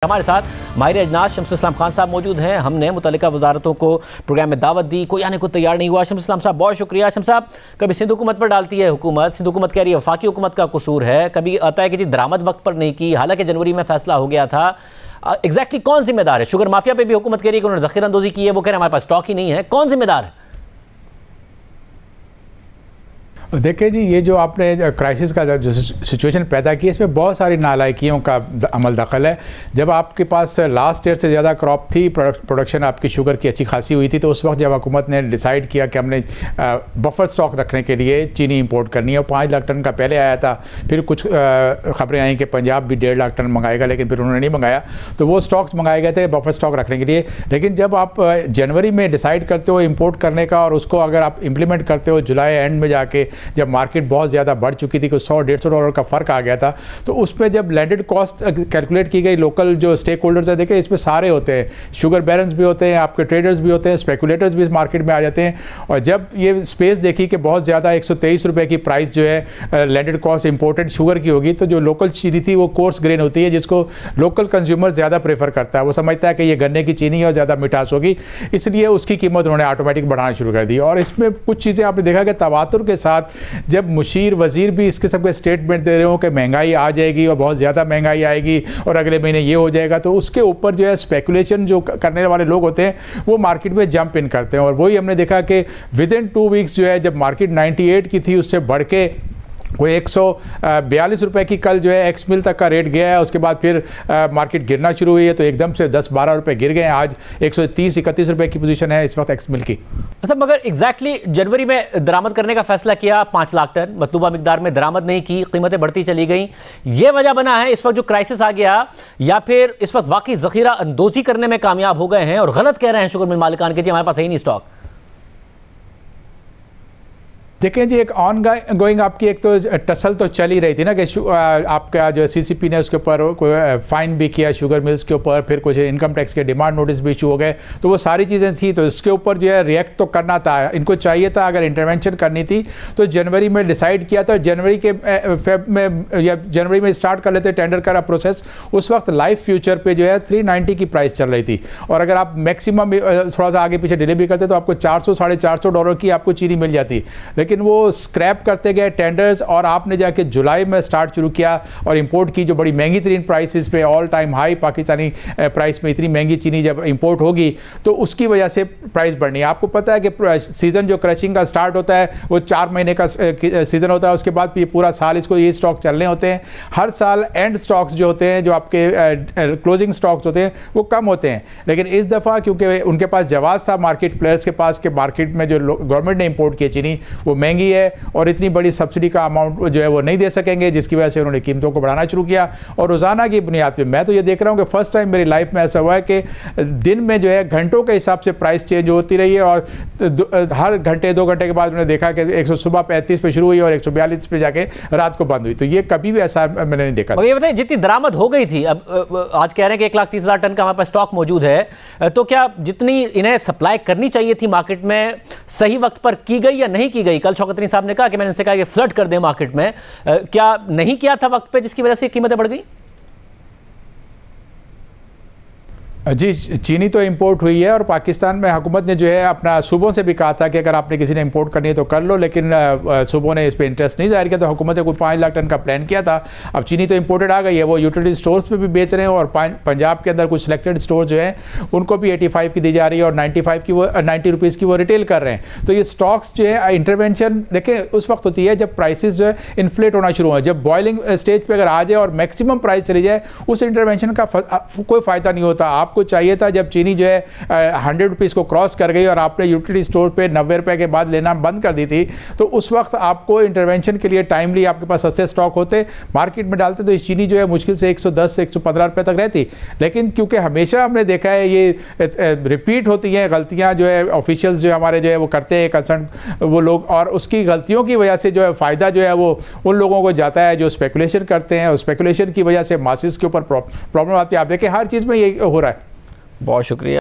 हमारे साथ माहिर अजनास शम्स इस्लाम खान साहब मौजूद हैं। हमने मुतल्लिका वजारतों को प्रोग्राम में दावत दी, कोई आने को तैयार नहीं हुआ। शम्स इस्लाम साहब बहुत शुक्रिया। शम्स साहब, कभी सिंध हुकूमत पर डालती है हुकूमत, सिंध हुकूमत कह रही है वफाकी हुकूमत का कसूर है, कभी आता है कि जी दरामद वक्त पर नहीं की, हालांकि जनवरी में फैसला हो गया था। एग्जैक्टली कौन जिम्मेदार है? शुगर माफिया पर भी हुकूमत कह रही है कि उन्होंने ज़ख़ीरा अंदोज़ी की है, वो कह रहे हैं हमारे पास स्टॉक ही नहीं है। कौन जिम्मेदार है? देखिए जी, ये जो आपने क्राइसिस का जो सिचुएशन पैदा की, इसमें बहुत सारी नालायकियों का अमल दखल है। जब आपके पास लास्ट ईयर से ज़्यादा क्रॉप थी, प्रोडक्शन आपकी शुगर की अच्छी खासी हुई थी, तो उस वक्त जब हुकूमत ने डिसाइड किया कि हमने बफर स्टॉक रखने के लिए चीनी इंपोर्ट करनी है, और 5 लाख टन का पहले आया था, फिर कुछ खबरें आई कि पंजाब भी 1.5 लाख टन मंगाएगा, लेकिन फिर उन्होंने नहीं मंगाया, तो वो स्टॉक्स मंगाए गए थे बफर स्टॉक रखने के लिए। लेकिन जब आप जनवरी में डिसाइड करते हो इंपोर्ट करने का, और उसको अगर आप इम्प्लीमेंट करते हो जुलाई एंड में जाके, जब मार्केट बहुत ज़्यादा बढ़ चुकी थी, कुछ $100-150 का फ़र्क आ गया था, तो उसमें जब लैंडेड कॉस्ट कैलकुलेट की गई, लोकल जो स्टेक होल्डर्स है, देखें इसमें सारे होते हैं, शुगर बैरन्स भी होते हैं, आपके ट्रेडर्स भी होते हैं, स्पेकुलेटर्स भी इस मार्केट में आ जाते हैं। और जब ये स्पेस देखी कि बहुत ज़्यादा 123 रुपये की प्राइस जो है लैंडेड कॉस्ट इंपोर्टेड शुगर की होगी, तो जो लोकल चीनी थी वो कोर्स ग्रेन होती है, जिसको लोकल कंज्यूमर ज़्यादा प्रेफर करता है। वो समझता है कि ये गन्ने की चीनी है और ज़्यादा मिठास होगी, इसलिए उसकी कीमत उन्होंने ऑटोमेटिक बढ़ाना शुरू कर दी। और इसमें कुछ चीज़ें आपने देखा कि तवातुर के साथ जब मुशीर वजीर भी इस किस्म के स्टेटमेंट दे रहे हो कि महंगाई आ जाएगी और बहुत ज़्यादा महंगाई आएगी और अगले महीने ये हो जाएगा, तो उसके ऊपर जो है स्पेकुलेशन जो करने वाले लोग होते हैं वो मार्केट में जंप इन करते हैं। और वही हमने देखा कि विद इन 2 वीक्स जो है, जब मार्केट 98 की थी, उससे बढ़ के कोई 142 रुपये की कल जो है एक्स मिल तक का रेट गया है। उसके बाद फिर मार्केट गिरना शुरू हुई है, तो एकदम से 10-12 रुपये गिर गए हैं। आज 130-31 रुपये की पोजीशन है इस वक्त एक्स मिल की। मतलब मगर एग्जैक्टली जनवरी में दरामद करने का फैसला किया, 5 लाख टन मतलूबा मिकदार में दरामद नहीं की, कीमतें बढ़ती चली गई, ये वजह बना है इस वक्त जो क्राइसिस आ गया, या फिर इस वक्त वाकई ज़ख़ीरा अंदोज़ी करने में कामयाब हो गए हैं और गलत कह रहे हैं शुगर मिल मालिकान के जी हमारे पास है ही नहीं स्टॉक? देखें जी, एक ऑन गोइंग आपकी एक तो टसल तो चल ही रही थी ना कि आपका जो CCP ने उसके ऊपर कोई फ़ाइन भी किया शुगर मिल्स के ऊपर, फिर कुछ इनकम टैक्स के डिमांड नोटिस भी इशू हो गए, तो वो सारी चीज़ें थी, तो इसके ऊपर जो है रिएक्ट तो करना था। इनको चाहिए था अगर इंटरवेंशन करनी थी तो जनवरी में डिसाइड किया था, जनवरी के फेब में या जनवरी में स्टार्ट कर लेते टेंडर का प्रोसेस। उस वक्त लाइफ फ्यूचर पर जो है 390 की प्राइस चल रही थी, और अगर आप मैक्सिमम थोड़ा सा आगे पीछे डिले भी करते तो आपको $400-450 की आपको चीनी मिल जाती। लेकिन वो स्क्रैप करते गए टेंडर्स, और आपने जाके जुलाई में स्टार्ट शुरू किया और इंपोर्ट की जो बड़ी महंगी तरीन प्राइसेस पे, all time high Pakistani price में इतनी महंगी चीनी जब इंपोर्ट होगी तो उसकी वजह से प्राइस बढ़नी है। आपको पता है कि सीज़न जो क्रशिंग का स्टार्ट होता है वो 4 महीने का सीज़न होता है, उसके बाद ये पूरा साल इसको ये स्टॉक चलने होते हैं। हर साल एंड स्टॉक्स जो होते हैं, जो आपके क्लोजिंग स्टॉक्स होते हैं, वो कम होते हैं। लेकिन इस दफ़ा क्योंकि उनके पास जवाब था मार्केट प्लेयर्स के पास कि मार्केट में जो गवर्नमेंट ने इंपोर्ट की चीनी वो महंगी है और इतनी बड़ी सब्सिडी का अमाउंट जो है वो नहीं दे सकेंगे, जिसकी वजह से उन्होंने कीमतों को बढ़ाना शुरू किया। और रोज़ाना की बुनियाद पे मैं तो ये देख रहा हूँ कि फर्स्ट टाइम मेरी लाइफ में ऐसा हुआ है कि दिन में जो है घंटों के हिसाब से प्राइस चेंज होती रही है, और हर घंटे 2 घंटे के बाद उन्होंने देखा कि 135 पे शुरू हुई और 142 पे जाके रात को बंद हुई। तो ये कभी भी ऐसा मैंने नहीं देखा। ये बताइए, जितनी दरामद हो गई थी, अब आज कह रहे हैं कि 1,30,000 टन का हमारे पास स्टॉक मौजूद है, तो क्या जितनी इन्हें सप्लाई करनी चाहिए थी मार्केट में सही वक्त पर की गई या नहीं की गई? कल शौकत साहब ने कहा कि मैंने उनसे कहा कि फ्लड कर दें मार्केट में, क्या नहीं किया था वक्त पे जिसकी वजह से कीमतें बढ़ गई? जी, चीनी तो इंपोर्ट हुई है, और पाकिस्तान में हुकूमत ने जो है अपना सूबों से भी कहा था कि अगर आपने किसी ने इंपोर्ट करनी है तो कर लो, लेकिन सूबों ने इस पर इंटरेस्ट नहीं जाहिर किया, तो हुकूमत ने कोई 5 लाख टन का प्लान किया था। अब चीनी तो इंपोर्टेड आ गई है, वो यूटिलिटी स्टोर्स पे भी बेच रहे हैं, और पंजाब के अंदर कुछ सिलेक्टेड स्टोर जो हैं उनको भी 85 की दी जा रही है, और 95 की वो 90 रुपीज़ की वो रिटेल कर रहे हैं। तो ये स्टॉक्स जो है इंटरवेंशन देखें उस वक्त होती है जब प्राइसेस जो है इन्फ्लेट होना शुरू हो, जब बॉइलिंग स्टेज पर अगर आ जाए और मैक्सिमम प्राइस चली जाए, उस इंटरवेंशन का कोई फ़ायदा नहीं होता। आपको चाहिए था जब चीनी जो है 100 रुपीज़ को क्रॉस कर गई और आपने यूटिलिटी स्टोर पे 90 रुपये के बाद लेना बंद कर दी थी, तो उस वक्त आपको इंटरवेंशन के लिए टाइमली आपके पास सस्ते स्टॉक होते, मार्केट में डालते, तो इस चीनी जो है मुश्किल से 110 से 115 रुपये तक रहती। लेकिन क्योंकि हमेशा हमने देखा है ये रिपीट होती हैं गलतियाँ जो है ऑफिशियल्स जो हमारे जो है वो करते हैं कंसर्न वो लोग, और उसकी गलतियों की वजह से जो है फ़ायदा जो है वो उन लोगों को जाता है जो स्पेकुलेशन करते हैं, और स्पेकुलेशन की वजह से मासिस के ऊपर प्रॉब्लम आती है। आप देखें हर चीज़ में ये हो रहा है। बहुत शुक्रिया।